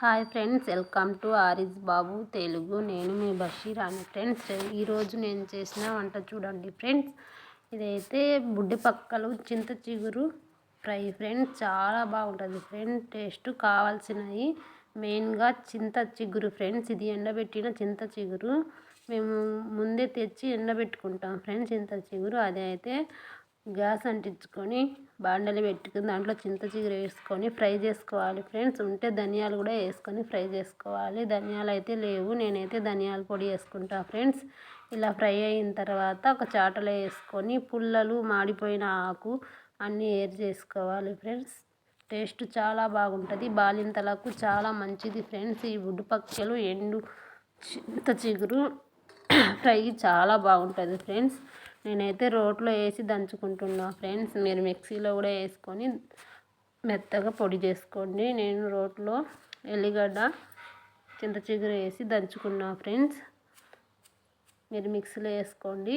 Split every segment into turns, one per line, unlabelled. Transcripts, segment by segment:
Hi friends, welcome to ఆరిజ్ బాబు తెలుగు. నేను మీ బషీరాని friends. ఈరోజు నేను చేసిన వంట చూడండి ఫ్రెండ్స్. ఇదైతే బుడ్డి పక్కలు చింత చిగురు ఫ్రై ఫ్రెండ్స్. చాలా బాగుంటుంది ఫ్రెండ్స్. టేస్ట్ కావాల్సినవి మెయిన్గా చింత చిగురు ఫ్రెండ్స్. ఇది ఎండబెట్టిన చింత చిగురు. మేము ముందే తెచ్చి ఎండబెట్టుకుంటాం ఫ్రెండ్స్ చింత చిగురు. అదైతే గ్యాస్ అంటించుకొని బాండలి పెట్టుకుని దాంట్లో చింత చిగురు వేసుకొని ఫ్రై చేసుకోవాలి ఫ్రెండ్స్. ఉంటే ధనియాలు కూడా వేసుకొని ఫ్రై చేసుకోవాలి. ధనియాలు అయితే లేవు, నేనైతే ధనియాల పొడి వేసుకుంటా ఫ్రెండ్స్. ఇలా ఫ్రై అయిన తర్వాత ఒక చాటలో వేసుకొని పుల్లలు, మాడిపోయిన ఆకు అన్నీ ఏర్ చేసుకోవాలి ఫ్రెండ్స్. టేస్ట్ చాలా బాగుంటుంది. బాలింతలకు చాలా మంచిది ఫ్రెండ్స్. ఈ బుడ్డిపక్కలు ఎండు చింత చిగురు ఫ్రై చాలా బాగుంటుంది ఫ్రెండ్స్. నేనైతే రోట్లో వేసి దంచుకుంటున్నా ఫ్రెండ్స్. మీరు మిక్సీలో కూడా వేసుకొని మెత్తగా పొడి చేసుకోండి. నేను రోట్లో ఎల్లిగడ్డ, చింత చిగురు వేసి దంచుకున్నా ఫ్రెండ్స్. మీరు మిక్సీలో వేసుకోండి.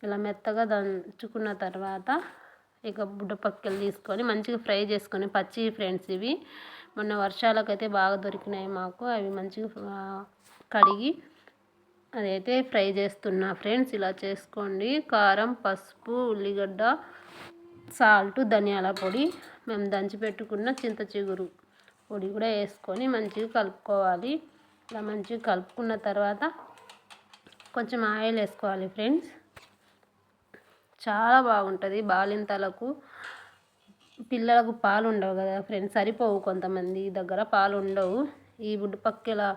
ఇలా మెత్తగా దంచుకున్న తర్వాత ఇక బుడ్డపక్కలు తీసుకొని మంచిగా ఫ్రై చేసుకొని పచ్చి ఫ్రెండ్స్. ఇవి మొన్న వర్షాలకైతే బాగా దొరికినాయి మాకు. అవి మంచిగా కడిగి అదైతే ఫ్రై చేస్తున్నా ఫ్రెండ్స్. ఇలా చేసుకోండి. కారం, పసుపు, ఉల్లిగడ్డ, సాల్ట్, ధనియాల పొడి, మేము దంచి పెట్టుకున్న చింత చిగురు పొడి కూడా వేసుకొని మంచిగా కలుపుకోవాలి. ఇలా మంచిగా కలుపుకున్న తర్వాత కొంచెం ఆయిల్ వేసుకోవాలి ఫ్రెండ్స్. చాలా బాగుంటుంది. బాలింతలకు, పిల్లలకు పాలు ఉండవు కదా ఫ్రెండ్స్, సరిపోవు కొంతమంది దగ్గర పాలు ఉండవు. ఈ బుడ్డిపక్కల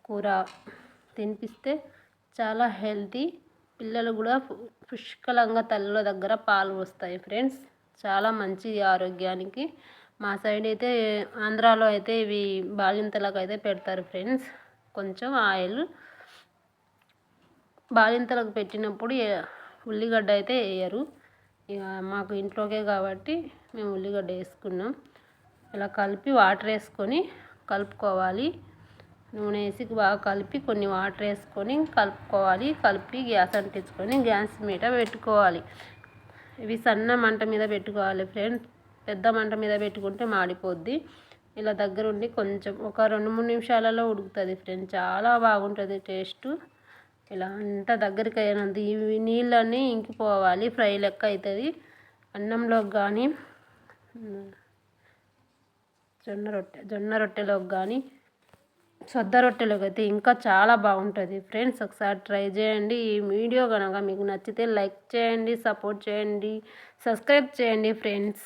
కూర తినిపిస్తే చాలా హెల్తీ. పిల్లలు కూడా పుష్కలంగా తల్లుల దగ్గర పాలు వస్తాయి ఫ్రెండ్స్. చాలా మంచిది ఆరోగ్యానికి. మా సైడ్ అయితే ఆంధ్రాలో అయితే ఇవి బాలింతలకు అయితే పెడతారు ఫ్రెండ్స్. కొంచెం ఆయిల్ బాలింతలకు పెట్టినప్పుడు ఉల్లిగడ్డ అయితే వేయరు. ఇక మాకు ఇంట్లోకే కాబట్టి మేము ఉల్లిగడ్డ వేసుకున్నాం. ఇలా కలిపి వాటర్ వేసుకొని కలుపుకోవాలి. నూనె వేసి బాగా కలిపి కొన్ని వాటర్ వేసుకొని కలుపుకోవాలి. కలిపి గ్యాస్ అంటించుకొని గ్యాస్ మీద పెట్టుకోవాలి. ఇవి సన్న మంట మీద పెట్టుకోవాలి ఫ్రెండ్స్. పెద్ద మంట మీద పెట్టుకుంటే మాడిపోద్ది. ఇలా దగ్గరుండి కొంచెం ఒక 2-3 నిమిషాలలో ఉడుకుతుంది ఫ్రెండ్స్. చాలా బాగుంటుంది టేస్ట్. ఇలా అంతా దగ్గరికి అయినంత ఇవి నీళ్ళన్నీ ఇంకిపోవాలి. ఫ్రై లెక్క అవుతుంది. అన్నంలోకి కానీ జొన్న రొట్టెలోకి కానీ సొద్ద రొట్టెలోకి అయితే ఇంకా చాలా బాగుంటుంది ఫ్రెండ్స్. ఒకసారి ట్రై చేయండి. ఈ వీడియో కనుక మీకు నచ్చితే లైక్ చేయండి, సపోర్ట్ చేయండి, సబ్స్క్రైబ్ చేయండి ఫ్రెండ్స్.